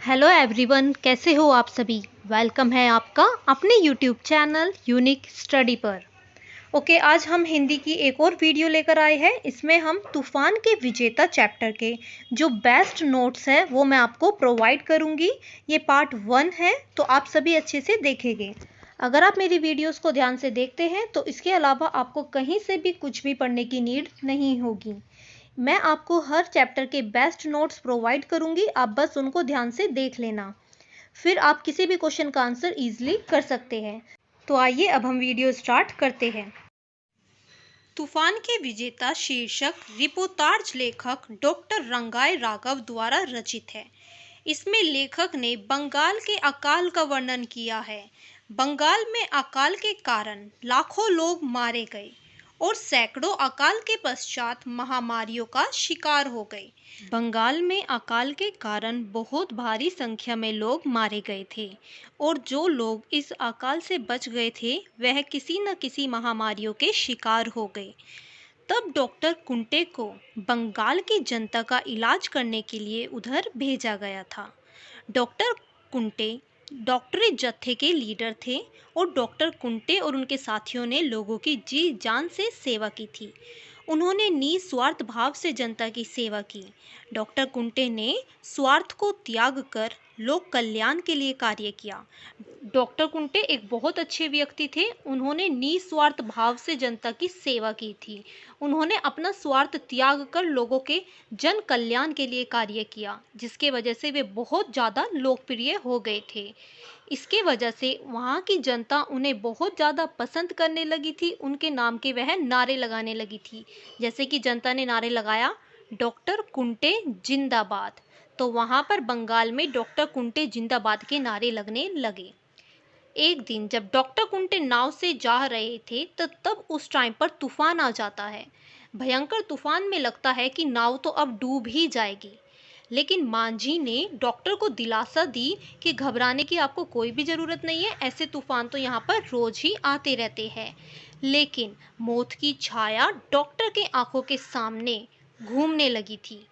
Hello everyone, कैसे हो आप सभी। वेलकम है आपका अपने यूट्यूब चैनल यूनिक स्टडी पर। ओके, आज हम हिंदी की एक और वीडियो लेकर आए हैं। इसमें हम तूफान के विजेता चैप्टर के जो बेस्ट नोट्स हैं वो मैं आपको प्रोवाइड करूंगी। ये पार्ट 1 है, तो आप सभी अच्छे से देखेंगे। अगर आप मेरी वीडियोस को ध्यान से देखते हैं तो इसके अलावा आपको कहीं से भी कुछ भी पढ़ने की नीड नहीं होगी। मैं आपको हर चैप्टर के बेस्ट नोट्स प्रोवाइड करूंगी, आप बस उनको ध्यान से देख लेना, फिर आप किसी भी क्वेश्चन का आंसर इजीली कर सकते हैं। तो आइए अब हम वीडियो स्टार्ट करते हैं। तूफान के विजेता शीर्षक रिपोर्टाज लेखक डॉक्टर रंगाई राघव द्वारा रचित है। इसमें लेखक ने बंगाल के अकाल का वर्णन किया है। बंगाल में अकाल के कारण लाखों लोग मारे गए और सैकड़ों अकाल के पश्चात महामारियों का शिकार हो गए। बंगाल में अकाल के कारण बहुत भारी संख्या में लोग मारे गए थे और जो लोग इस अकाल से बच गए थे वह किसी न किसी महामारियों के शिकार हो गए। तब डॉक्टर कुंटे को बंगाल की जनता का इलाज करने के लिए उधर भेजा गया था। डॉक्टर कुंटे डॉक्टरी जत्थे के लीडर थे और डॉक्टर कुंटे और उनके साथियों ने लोगों की जी जान से सेवा की थी। उन्होंने निस्वार्थ भाव से जनता की सेवा की। डॉक्टर कुंटे ने स्वार्थ को त्याग कर लोक कल्याण के लिए कार्य किया। डॉक्टर कुंटे एक बहुत अच्छे व्यक्ति थे। उन्होंने निस्वार्थ भाव से जनता की सेवा की थी। उन्होंने अपना स्वार्थ त्याग कर लोगों के जन कल्याण के लिए कार्य किया, जिसके वजह से वे बहुत ज़्यादा लोकप्रिय हो गए थे। इसके वजह से वहाँ की जनता उन्हें बहुत ज़्यादा पसंद करने लगी थी। उनके नाम के वह नारे लगाने लगी थी। जैसे कि जनता ने नारे लगाया, डॉक्टर कुंटे जिंदाबाद, तो वहाँ पर बंगाल में डॉक्टर कुंटे जिंदाबाद के नारे लगने लगे। एक दिन जब डॉक्टर कुंटे नाव से जा रहे थे तो तब उस टाइम पर तूफान आ जाता है। भयंकर तूफान में लगता है कि नाव तो अब डूब ही जाएगी, लेकिन मांझी ने डॉक्टर को दिलासा दी कि घबराने की आपको कोई भी ज़रूरत नहीं है, ऐसे तूफान तो यहाँ पर रोज ही आते रहते हैं। लेकिन मौत की छाया डॉक्टर के आंखों के सामने घूमने लगी थी,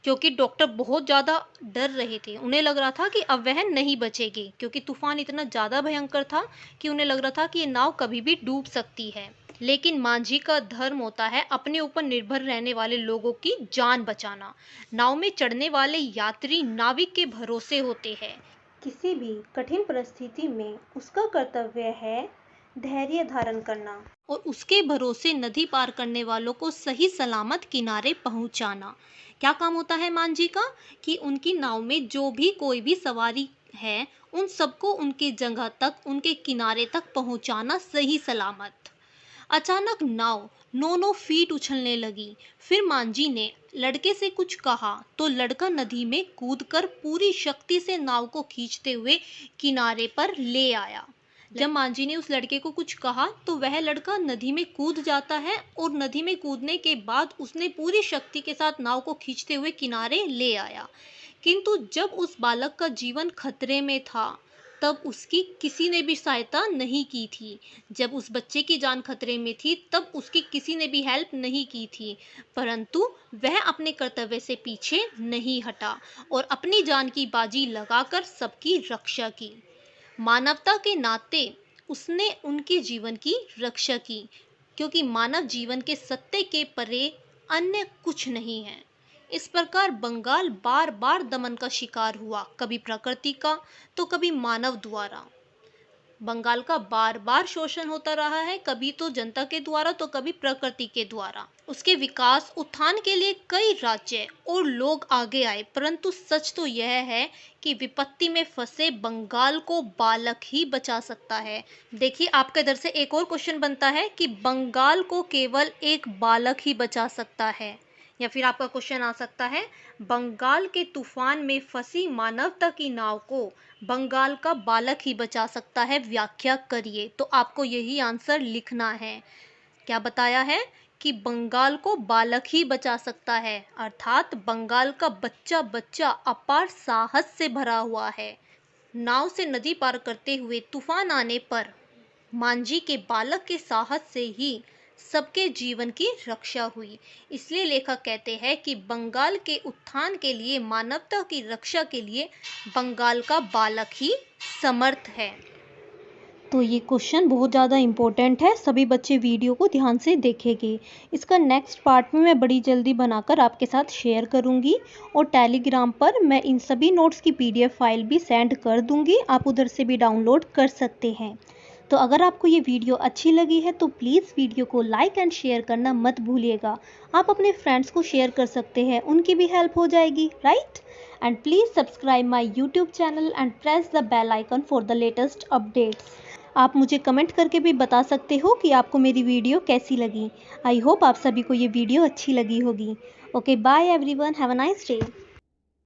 क्योंकि डॉक्टर बहुत ज़्यादा डर रहे थे। उन्हें लग रहा था कि अब वह नहीं बचेगी, क्योंकि तूफान इतना ज़्यादा भयंकर था कि उन्हें लग रहा था कि ये नाव कभी भी डूब सकती है। लेकिन मांझी का धर्म होता है अपने ऊपर निर्भर रहने वाले लोगों की जान बचाना। नाव में चढ़ने वाले यात्री नाविक के भरोसे होते हैं। किसी भी कठिन परिस्थिति में उसका कर्तव्य है धैर्य धारण करना और उसके भरोसे नदी पार करने वालों को सही सलामत किनारे पहुंचाना। क्या काम होता है मांझी का कि उनकी नाव में जो भी कोई भी सवारी है उन सबको उनके जगह तक, उनके किनारे तक पहुंचाना सही सलामत। अचानक नाव 9-9 फीट उछलने लगी। फिर मांझी ने लड़के से कुछ कहा तो लड़का नदी में कूदकर पूरी शक्ति से नाव को खींचते हुए किनारे पर ले आया। जब मांझी ने उस लड़के को कुछ कहा तो वह लड़का नदी में कूद जाता है और नदी में कूदने के बाद उसने पूरी शक्ति के साथ नाव को खींचते हुए किनारे ले आया। किंतु जब उस बालक का जीवन खतरे में था तब उसकी किसी ने भी सहायता नहीं की थी। जब उस बच्चे की जान खतरे में थी तब उसकी किसी ने भी हेल्प नहीं की थी, परंतु वह अपने कर्तव्य से पीछे नहीं हटा और अपनी जान की बाजी लगाकर सबकी रक्षा की। मानवता के नाते उसने उनके जीवन की रक्षा की, क्योंकि मानव जीवन के सत्य के परे अन्य कुछ नहीं है। इस प्रकार बंगाल बार बार दमन का शिकार हुआ, कभी प्रकृति का तो कभी मानव द्वारा। बंगाल का बार बार शोषण होता रहा है, कभी तो जनता के द्वारा तो कभी प्रकृति के द्वारा। उसके विकास उत्थान के लिए कई राज्य और लोग आगे आए, परंतु सच तो यह है कि विपत्ति में फंसे बंगाल को बालक ही बचा सकता है। देखिए, आपके इधर से एक और क्वेश्चन बनता है कि बंगाल को केवल एक बालक ही बचा सकता है, या फिर आपका क्वेश्चन आ सकता है बंगाल के तूफान में फंसी मानवता की नाव को बंगाल का बालक ही बचा सकता है, व्याख्या करिए। तो आपको यही आंसर लिखना है। क्या बताया है कि बंगाल को बालक ही बचा सकता है, अर्थात बंगाल का बच्चा बच्चा अपार साहस से भरा हुआ है। नाव से नदी पार करते हुए तूफान आने पर मांझी के बालक के साहस से ही सबके जीवन की रक्षा हुई। इसलिए लेखक कहते हैं कि बंगाल के उत्थान के लिए, मानवता की रक्षा के लिए बंगाल का बालक ही समर्थ है। तो ये क्वेश्चन बहुत ज़्यादा इम्पोर्टेंट है, सभी बच्चे वीडियो को ध्यान से देखेंगे। इसका नेक्स्ट पार्ट में मैं बड़ी जल्दी बनाकर आपके साथ शेयर करूंगी और टेलीग्राम पर मैं इन सभी नोट्स की PDF फाइल भी सेंड कर दूंगी, आप उधर से भी डाउनलोड कर सकते हैं। तो अगर आपको ये वीडियो अच्छी लगी है तो प्लीज़ वीडियो को लाइक एंड शेयर करना मत भूलिएगा। आप अपने फ्रेंड्स को शेयर कर सकते हैं, उनकी भी हेल्प हो जाएगी, right? And please subscribe my YouTube channel and press the bell icon for the latest updates. आप मुझे कमेंट करके भी बता सकते हो कि आपको मेरी वीडियो कैसी लगी। आई होप आप सभी को ये वीडियो अच्छी लगी होगी। Okay, bye everyone, have a nice day.